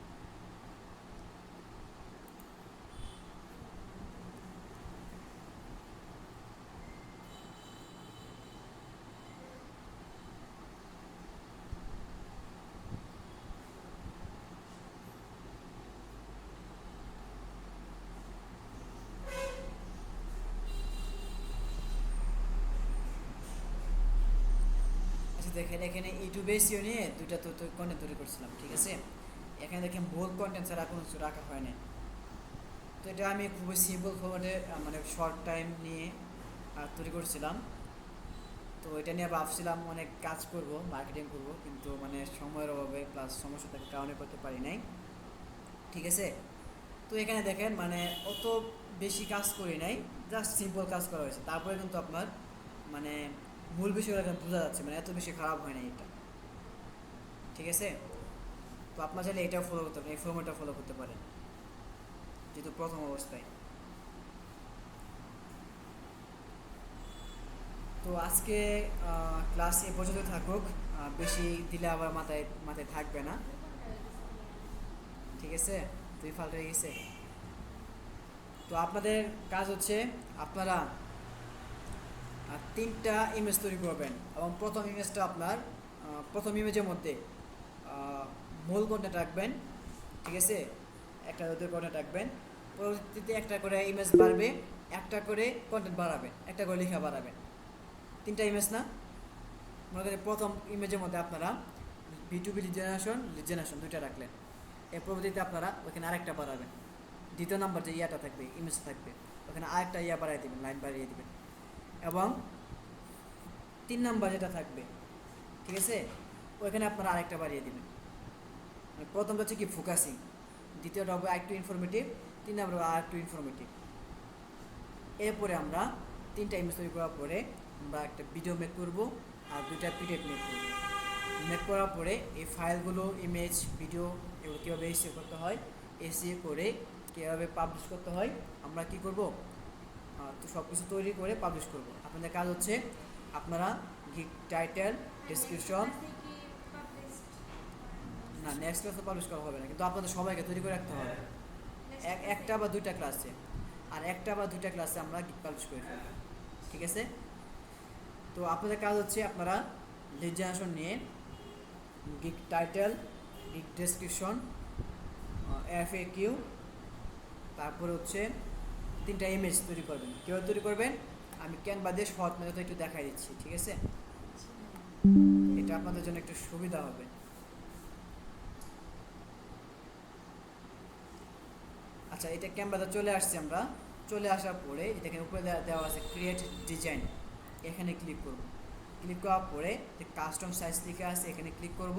[SPEAKER 1] দেখেন এখানে ইউটিউবে এসিও নিয়ে দুইটা কন্টেন্ট তৈরি করছিলাম, ঠিক আছে। এখানে দেখেন মূল কন্টেন্ট ছাড়া কোনো কিছু রাখা হয় না। তো এটা আমি খুবই সিম্পল ফরম্যাটে মানে শর্ট টাইম নিয়ে তৈরি করছিলাম। তো এটা নিয়ে ভাবছিলাম অনেক কাজ করব, মার্কেটিং করব, কিন্তু মানে সময়ের অভাবে প্লাস সমস্যা থাকার কারণে করতে পারি নাই, ঠিক আছে। তো এখানে দেখেন মানে অত বেশি কাজ করি নাই, জাস্ট সিম্পল কাজ করা হয়েছে। তারপরে কিন্তু আপনার মানে মূল বিষয়টা এখানে বোঝা যাচ্ছে, মানে এত বেশি খারাপ হয় না এটা, ঠিক আছে। তো আপনার চাইলে এটাও ফলো করতে পারেন, এই ফর্মেটটা ফলো করতে পারেন যেহেতু প্রথম অবস্থায়। তো আজকে ক্লাস এ পর্যন্ত থাকুক, বেশি দিলে আবার মাথায় মাথায় থাকবে না, ঠিক আছে। 2 ফাল্ট হয়ে গেছে। তো আপনাদের কাজ হচ্ছে আপনারা আর 3টা ইমেজ তৈরি করবেন এবং প্রথম ইমেজটা আপনার প্রথম ইমেজের মধ্যে মূল কন্টেন্ট রাখবেন, ঠিক আছে, একটা দুটো কন্টেন্ট রাখবেন। পরবর্তীতে একটা করে ইমেজ বাড়বে, একটা করে কন্টেন্ট বাড়াবেন, একটা করে লেখা বাড়াবেন। 3টা ইমেজ না, মনে করেন প্রথম ইমেজের মধ্যে আপনারা B2B লিড জেনারেশন 2টা রাখলেন, এর পরবর্তীতে আপনারা ওখানে আরেকটা বাড়াবেন। দ্বিতীয় নাম্বার যে ইয়াটা থাকবে, ইমেজ থাকবে, ওখানে আরেকটা ইয়া বাড়িয়ে দেবেন, লাইন বাড়িয়ে দেবেন। এবং 3 নাম্বার যেটা থাকবে, ঠিক আছে, ওইখানে আপনারা আরেকটা বাড়িয়ে দেবেন। প্রথমটা হচ্ছে কি ফোকাসিং, দ্বিতীয়টা হবে আরেকটু ইনফরমেটিভ, 3 নাম্বার আর একটু ইনফরমেটিভ। এরপরে আমরা 3টা ইমেজ তৈরি করার পরে আমরা একটা ভিডিও মেক করব আর 2টা পিডিএফ মেক করব। মেক করার পরে এই ফাইলগুলো, ইমেজ, ভিডিও, এগুলো কীভাবে এসিও করতে হয়, এসিও করে কীভাবে পাবলিশ করতে হয়, আমরা কি করব, তো সব কিছু তৈরি করে পাবলিশ করব। আপনাদের কাজ হচ্ছে আপনারা গিগ টাইটেল, ডেসক্রিপশন, না নেক্সট ক্লাসে পাবলিশ করা হবে না, কিন্তু আপনাদের সবাইকে তৈরি করে রাখতে হবে একটা বা 2টা ক্লাসে, আর একটা বা 2টা ক্লাসে আমরা গিগ পাবলিশ করে ফেলব, ঠিক আছে। তো আপনাদের কাজ হচ্ছে আপনারা লিড জেনারেশন নিয়ে gig title, gig description, FAQ, তারপরে হচ্ছে 3টা ইমেজ তৈরি করবেন। কীভাবে তৈরি করবেন আমি ক্যানভা দিয়ে শর্ট মেথড একটু দেখাই দিচ্ছি, ঠিক আছে, এটা আপনাদের জন্য একটু সুবিধা হবে। আচ্ছা, এটা ক্যানভাতে চলে আসছি আমরা। চলে আসার পরে এখানে উপরে দেওয়া আছে ক্রিয়েট ডিজাইন, এখানে ক্লিক করব। ক্লিক করার পরে যে কাস্টম সাইজ লেখা আছে এখানে ক্লিক করব।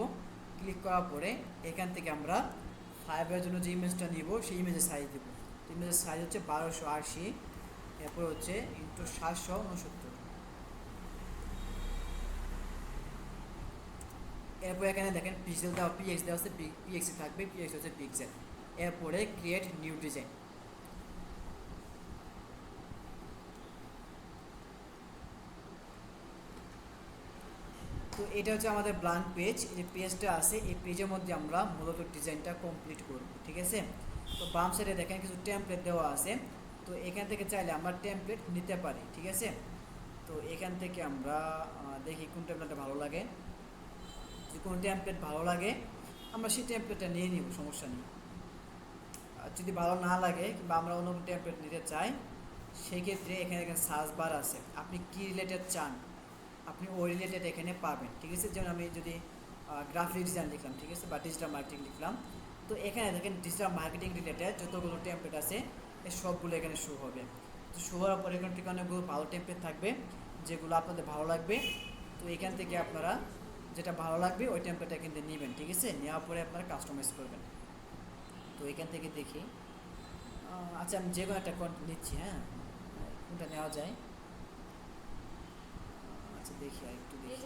[SPEAKER 1] ক্লিক করার পরে এখান থেকে আমরা ফাইভের জন্য যে ইমেজটা নিব সেই ইমেজের সাইজ দেবো। তো ইমেজের সাইজ হচ্ছে 1280, এরপর হচ্ছে ইন্টু 769। এরপর এখানে দেখেন পিক্সেল দেওয়া, PX দেওয়া আছে, PX থাকবে, PX হচ্ছে পিক্সেল। এরপরে ক্রিয়েট নিউ ডিজাইন। তো এটা হচ্ছে আমাদের ব্ল্যাঙ্ক পেজ। এই যে পেজটা আছে, এই পেজের মধ্যে আমরা মূলত ডিজাইনটা কমপ্লিট করব, ঠিক আছে। তো বাম সাইডে দেখেন কিছু টেমপ্লেট দেওয়া আছে, তো এখান থেকে চাইলে আমরা টেমপ্লেট নিতে পারি, ঠিক আছে। তো এখান থেকে আমরা দেখি কোন টেমপ্লেটটা ভালো লাগে। যদি কোনো টেমপ্লেট ভালো লাগে আমরা সেই টেমপ্লেটটা নিয়ে নিব, সমস্যা নেই। আর যদি ভালো না লাগে কিংবা আমরা অন্য টেমপ্লেট নিতে চাই, সেই ক্ষেত্রে এখানে সার্চ বার আছে, আপনি কি রিলেটেড চান আপনি ওই রিলেটেড এখানে পাবেন, ঠিক আছে। যেমন আমি যদি গ্রাফিক ডিজাইন লিখলাম, ঠিক আছে, বা ডিজিটাল মার্কেটিং লিখলাম, তো এখানে দেখেন ডিজিটাল মার্কেটিং রিলেটেড যতগুলো টেমপ্লেট আছে এই সবগুলো এখানে শো হবে। তো শো হওয়ার পরে এখান থেকে অনেকগুলো ভালো টেমপ্লেট থাকবে যেগুলো আপনাদের ভালো লাগবে। তো এখান থেকে আপনারা যেটা ভালো লাগবে ওই টেমপ্লেটটা এখান থেকে নেবেন, ঠিক আছে। নেওয়ার পরে আপনারা কাস্টমাইজ করবেন। তো এখান থেকে দেখি, আচ্ছা আমি যে কোনো একটা নিচ্ছি, হ্যাঁ, কোনটা নেওয়া যায়, আচ্ছা দেখি আর একটু দেখি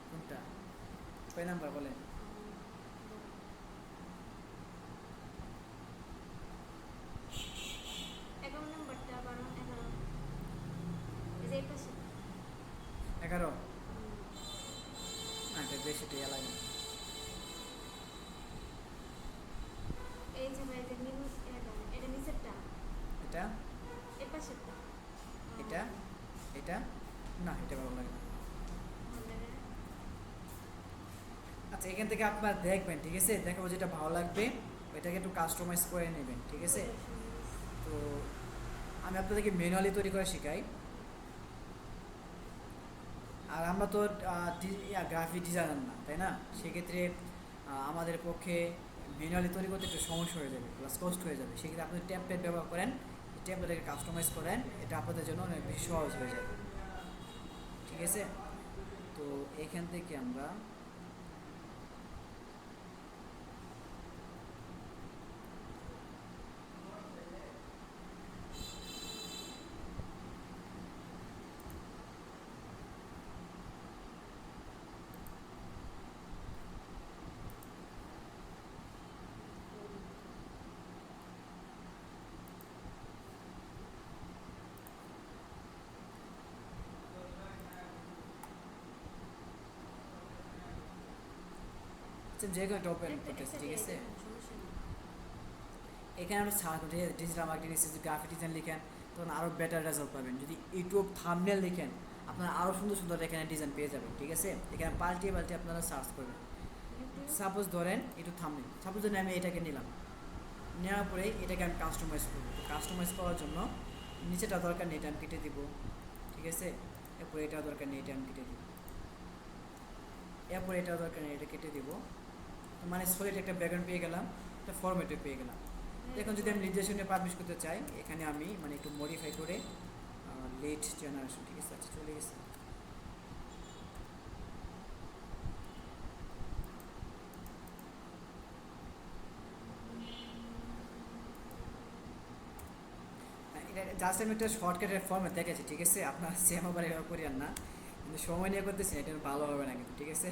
[SPEAKER 1] কোনটা, কয় নাম্বার বলেন। এগারো, এটা বেশি টিয়া লাগে। এটা এটা এটা না, এটা ভালো লাগে না। আচ্ছা এখান থেকে আপনার দেখবেন, ঠিক আছে, দেখাবো যেটা ভালো লাগবে ওইটাকে একটু কাস্টমাইজ করে নেবেন, ঠিক আছে। তো আমি আপনাদেরকে ম্যানুয়ালি তৈরি করে শেখাই, আর আমরা তো গ্রাফিক ডিজাইনার না, তাই না। সেক্ষেত্রে আমাদের পক্ষে ম্যানুয়ালি তৈরি করতে একটু সমস্যা হয়ে যাবে, প্লাস কষ্ট হয়ে যাবে। সেক্ষেত্রে আপনি টেমপ্লেট ব্যবহার করেন, টেমপ্লেটকে কাস্টমাইজ করেন, এটা আপনাদের জন্য অনেক বেশি সহজ হয়ে যাবে, ঠিক আছে। তো এখান থেকে আমরা যে কোনো একটা ওপেন করতেছি, ঠিক আছে। এখানে আমরা search digital marketing, graphic design লিখেন, তখন আরও বেটার রেজাল্ট পাবেন। যদি ইউটিউব থাম্বনেল দেখেন আপনারা আরও সুন্দর সুন্দর এখানে ডিজাইন পেয়ে যাবেন, ঠিক আছে। এখানে পাল্টিয়ে পাল্টিয়ে আপনারা সার্চ করবেন। সাপোজ ধরেন একটু থাম্বনেল, সাপোজ ধরেন আমি এটাকে নিলাম, নেওয়ার পরে এটাকে আমি কাস্টমাইজ করবো। কাস্টমাইজ করার জন্য নিচেটা দরকার নেই, এটা আমি কেটে দিব, ঠিক আছে। এরপরে এটা দরকার নেই, এটা আমি কেটে দিব। এরপরে এটা দরকার নেই, এটা কেটে দিব। মানে সলিড একটা ব্যাকগ্রাউন্ড পেয়ে গেলাম, একটা ফরম্যাটে পেয়ে গেলাম। এখন যদি আমি নির্দেশনে পাবলিশ করতে চাই, এখানে আমি মানে একটু মডিফাই করে লেট জেনারেশন, ঠিক আছে, আচ্ছা চলে গেছে। এটা জাস্ট আমি একটা শর্টকাটের ফর্মে দেখেছি, ঠিক আছে। আপনার সেম আবার এভাবে করিয়েন না, কিন্তু সময় নিয়ে করতেছি এটা ভালো হবে না কিন্তু, ঠিক আছে।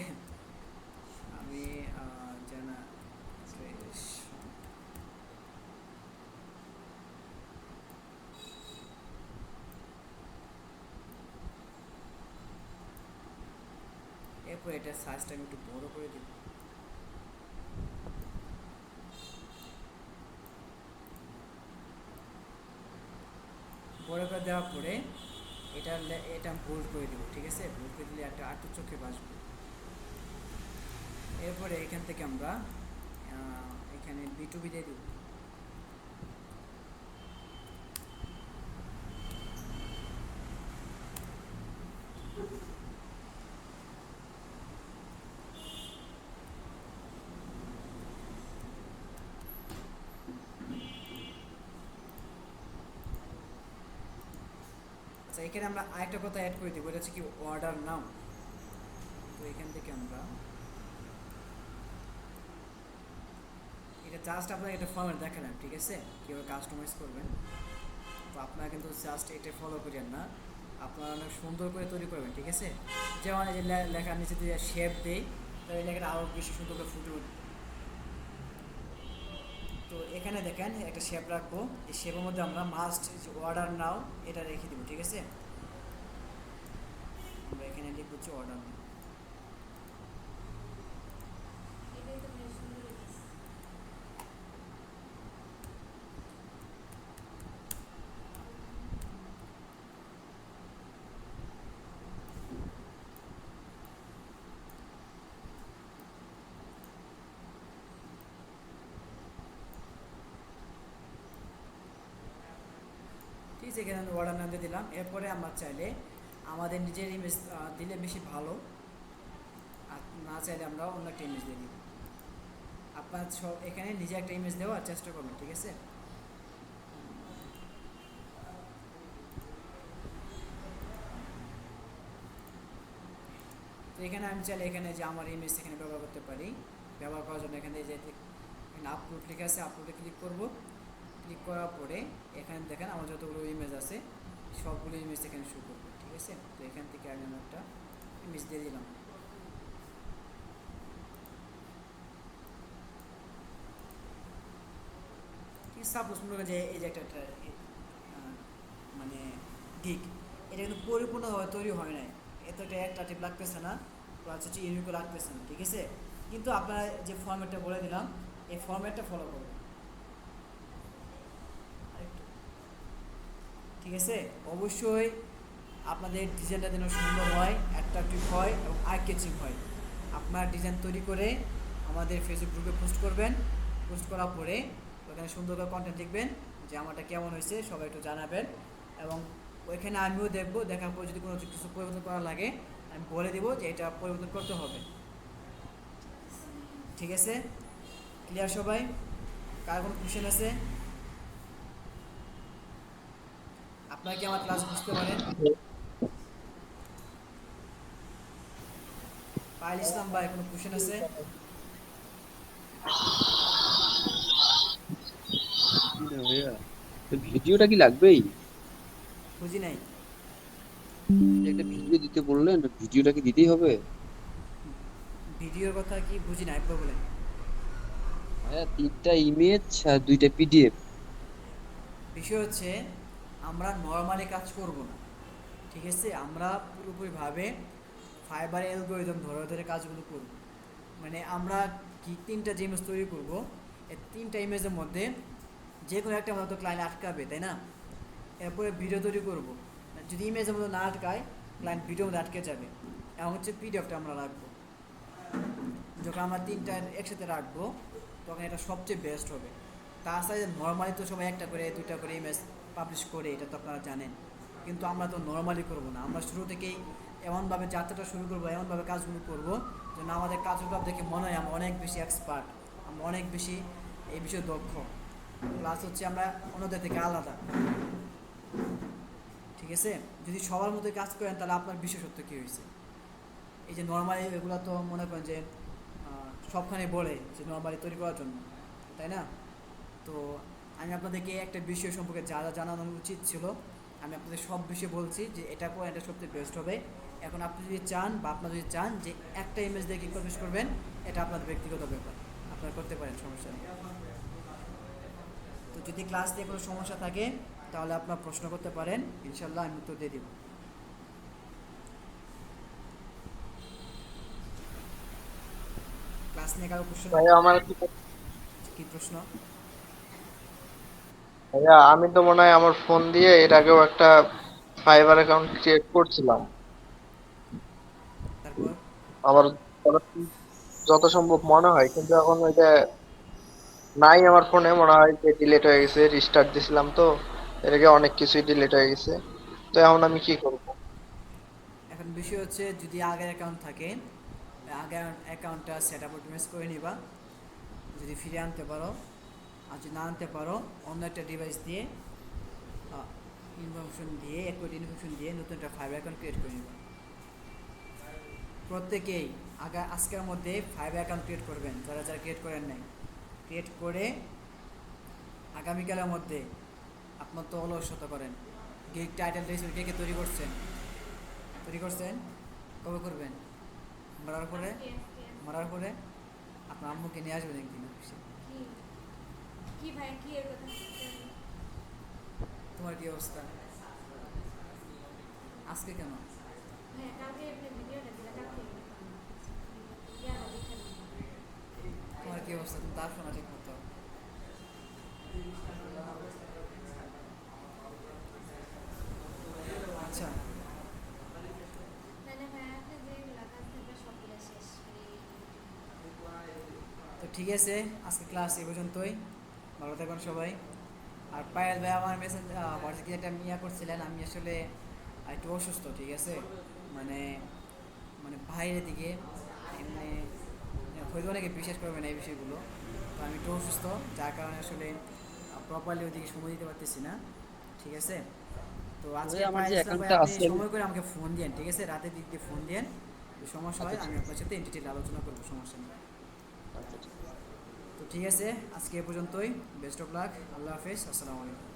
[SPEAKER 1] আমি জানা এরপর এটা সাইজটা আমি একটু বড় করে দিব। বড় করে দেওয়ার পরে এটা বোল্ড করে দেবো, ঠিক আছে। বোল্ড করে দিলে একটা আটু চোখে বাসবে। এরপরে এখান থেকে আমরা এখানে B2B দিয়ে দিব। আচ্ছা, এখানে আমরা আরেকটা কথা অ্যাড করে দিব, এটা হচ্ছে কি অর্ডার নাও। তো এখান থেকে আমরা এটা জাস্ট আপনাকে একটা ফর্মেট দেখালাম, ঠিক আছে, কীভাবে কাস্টমাইজ করবেন। তো আপনারা কিন্তু জাস্ট এটা ফলো করেন না, আপনারা অনেক সুন্দর করে তৈরি করবেন, ঠিক আছে। যেমন এই যে লেখার নিচে দিয়ে শেপ দেই, তাহলে এই লেখাটা আরও বেশি সুন্দর করে ফুটে উঠবে। তো এখানে দেখেন একটা শেপ রাখবো, এই শেপের মধ্যে আমরা মাস্ট অর্ডার নাও এটা রেখে দেবো, ঠিক আছে। আমরা এখানে লিখব হচ্ছে অর্ডার নাও। ঠিক আছে, এখানে আমি অর্ডার নাম দিয়ে দিলাম। এরপরে আমরা চাইলে আমাদের নিজের ইমেজ দিলে বেশি ভালো, আর না চাইলে আমরা অন্য একটা ইমেজ দিয়ে দিব। আপনার সব এখানে নিজে একটা ইমেজ দেওয়ার চেষ্টা করবেন, ঠিক আছে। তো এখানে আমি চাইলে এখানে যে আমার ইমেজ এখানে ব্যবহার করতে পারি। ব্যবহার করার জন্য এখানে যে এখানে আপলোড লেখা আছে, আপলোডে ক্লিক করব। ক্লিক করার পরে এখানে দেখেন আমার যতগুলো ইমেজ আছে সবগুলো ইমেজ এখানে শো করবে, ঠিক আছে। তো এখান থেকে আমি একটা ইমেজ দিয়ে দিলাম। সাপোজ মনে করেন যে এই যে একটা মানে গিগ, এটা কিন্তু পরিপূর্ণভাবে তৈরি হয় নাই, এতটা অ্যাট্রাকটিভ লাগতেছে না, প্লাস হচ্ছে ইউনিকও লাগতেছে না, ঠিক আছে। কিন্তু আপনারা যে ফরম্যাটটা বলে দিলাম এই ফরম্যাটটা ফলো করবেন, ঠিক আছে। অবশ্যই আপনাদের ডিজাইনটা যেন সুন্দর হয়, অ্যাট্রাকটিভ হয় এবং আই ক্যাচিং হয়। আপনার ডিজাইন তৈরি করে আমাদের ফেসবুক গ্রুপে পোস্ট করবেন। পোস্ট করার পরে ওখানে সুন্দর করে কন্টেন্ট লিখবেন যে আমারটা কেমন হয়েছে সবাই একটু জানাবেন, এবং ওইখানে আমিও দেখবো। দেখার পর যদি কোনো কিছু পরিবর্তন করা লাগে আমি বলে দেবো যে এটা পরিবর্তন করতে হবে, ঠিক আছে। ক্লিয়ার সবাই? কার কোনো কোশ্চেন আছে? আপনারা কি আমার ক্লাস বুঝতে পারেন? পাইল ইসলাম ভাই, কোনো কোশ্চেন আছে?
[SPEAKER 5] ভাইয়া, তো ভিডিওটা কি লাগবেই?
[SPEAKER 1] বুঝি নাই।
[SPEAKER 5] যে একটা ভিডিও দিতে বললেন, ভিডিওটা কি দিতেই হবে?
[SPEAKER 1] ভিডিওর কথা কি বুঝি না, একবার বলেন।
[SPEAKER 5] ভাইয়া, 3টা ইমেজ আর 2টা পিডিএফ।
[SPEAKER 1] বিষয় হচ্ছে আমরা নর্মালি কাজ করব না, ঠিক আছে। আমরা পুরোপুরিভাবে ফাইবার অ্যালগরিদম ধরে ধরে কাজগুলো করব। মানে আমরা কি 3টা যে ইমেজ তৈরি করব, এই 3টা ইমেজের মধ্যে যে কোনো একটা আমাদের তো ক্লায়েন্ট আটকাবে, তাই না। এরপরে ভিডিও তৈরি করব। যদি ইমেজের মধ্যে না আটকায় ক্লায়েন্ট ভিডিওর মধ্যে আটকে যাবে। এবং হচ্ছে পিডিএফটা আমরা রাখবো। যখন আমরা তিনটা একসাথে রাখবো তখন এটা সবচেয়ে বেস্ট হবে। তাছাড়া নর্মালি তো সবাই একটা করে দুইটা করে ইমেজ পাবলিশ করে, এটা তো আপনারা জানেন। কিন্তু আমরা তো নর্মালি করবো না, আমরা শুরু থেকেই এমনভাবে যাত্রাটা শুরু করবো, এমনভাবে কাজগুলো করবো যেন আমাদের কাজগুলো দেখে মনে হয় আমরা অনেক বেশি এক্সপার্ট, আমরা অনেক বেশি এই বিষয়ে দক্ষ, প্লাস হচ্ছে আমরা অন্যদের থেকে আলাদা। ঠিক আছে? যদি সবার মধ্যে কাজ করেন তাহলে আপনার বিশেষত্ব কী হয়েছে? এই যে নর্মালি এগুলো তো মনে করেন যে সবখানে বলে যে নর্মালি তৈরি করার জন্য, তাই না? তো আমি আপনাদেরকে একটা বিষয় সম্পর্কে যা যা জানানো উচিত ছিল আমি আপনাদের সব বিষয়ে বলছি যে এটা করে এটা সবচেয়ে বেস্ট হবে। এখন আপনি যদি চান বা আপনারা যদি চান যে একটা ইমেজ দিয়ে কী পাবলিশ করবেন, এটা আপনাদের ব্যক্তিগত ব্যাপার, আপনারা করতে পারেন, সমস্যা নেই। তো যদি ক্লাস নিয়ে কোনো সমস্যা থাকে তাহলে আপনার প্রশ্ন করতে পারেন, ইনশাল্লাহ আমি উত্তর দিয়ে দিব। ক্লাস নিয়ে কারো প্রশ্ন?
[SPEAKER 3] ভাইয়া আমার
[SPEAKER 1] কি প্রশ্ন?
[SPEAKER 3] ভাইয়া আমি তো মনে হয় আমার ফোন দিয়ে এর আগেও একটা ফাইবার অ্যাকাউন্ট ক্রিয়েট করছিলাম।
[SPEAKER 1] তারপর
[SPEAKER 3] আমার যত সম্ভব মনে হয়, কিন্তু এখন ওইটা নাই আমার ফোনে, মনে হয় যে ডিলিট হয়ে গেছে। রিস্টার্ট দিছিলাম তো এর আগে অনেক কিছুই ডিলিট হয়ে গেছে। তো এখন আমি কি করব?
[SPEAKER 1] এখন বিষয় হচ্ছে যদি আগের অ্যাকাউন্ট থাকে, আগের অ্যাকাউন্টটা সেট আপ অটোমেট করে নিবা, যদি ফিরে আনতে পারো। আর যদি না আনতে পারো অন্য একটা ডিভাইস দিয়ে ইনফরমেশন দিয়ে ইনফরমেশন দিয়ে নতুন একটা ফাইবার অ্যাকাউন্ট ক্রিয়েট করে নিবা। প্রত্যেকেই আজকের মধ্যে ফাইবার অ্যাকাউন্ট ক্রিয়েট করবেন, যারা যারা ক্রিয়েট করেন নাই। ক্রিয়েট করে আগামীকালের মধ্যে আপনার তো অলসতা করেন, গিগ টাইটেল কে কে তৈরি করছেন? কবে করবেন? মারার পরে আপনার আম্মুকে নিয়ে আসবেন একদিন অফিসে।
[SPEAKER 6] কি ভাই কি এর কথা?
[SPEAKER 1] তোমার কি অবস্থা আজকে? কেন
[SPEAKER 6] হ্যাঁ কালকে একটা ভিডিওটা দিলা, কালকে
[SPEAKER 1] তোমার কি অবস্থা? তুমি তার শোনা ঠিক মতো। আচ্ছা,
[SPEAKER 6] না না ভাই আপনি যে কাজ থেকে সবগুলো শেষ
[SPEAKER 1] তো ঠিক আছে, আজকে ক্লাস এই পর্যন্তই। ভালো থাকবেন সবাই। আর পায়েল ভাই আমার মেসেজ হোয়াটসঅ্যাপে একটা করছিলেন, আমি আসলে একটু অসুস্থ, ঠিক আছে? মানে মানে বাইরের দিকে এমনি হয়তো অনেকে বিশ্বাস করবে না এই বিষয়গুলো। তো আমি একটু অসুস্থ, যার কারণে আসলে প্রপারলি ওইদিকে সময় দিতে পারতেছি না, ঠিক আছে? তো আজকে
[SPEAKER 5] আমার
[SPEAKER 1] পায়েল
[SPEAKER 5] যে
[SPEAKER 1] ইসলাম ভাই
[SPEAKER 5] অ্যাকাউন্টটা
[SPEAKER 1] আপনি
[SPEAKER 5] আছে
[SPEAKER 1] সময় করে আমাকে ফোন দেন, ঠিক আছে? রাতের দিক দিয়ে ফোন দেন, যদি সমস্যা হয়
[SPEAKER 5] আচ্ছা
[SPEAKER 1] আমি আপনার সাথে ডিটেল আলোচনা করবো, সমস্যা নেই।
[SPEAKER 5] আচ্ছা।
[SPEAKER 1] তো ঠিক আছে, আজকে এ পর্যন্তই। বেস্ট অফ লাক, আল্লাহ হাফেজ, আসসালামু আলাইকুম।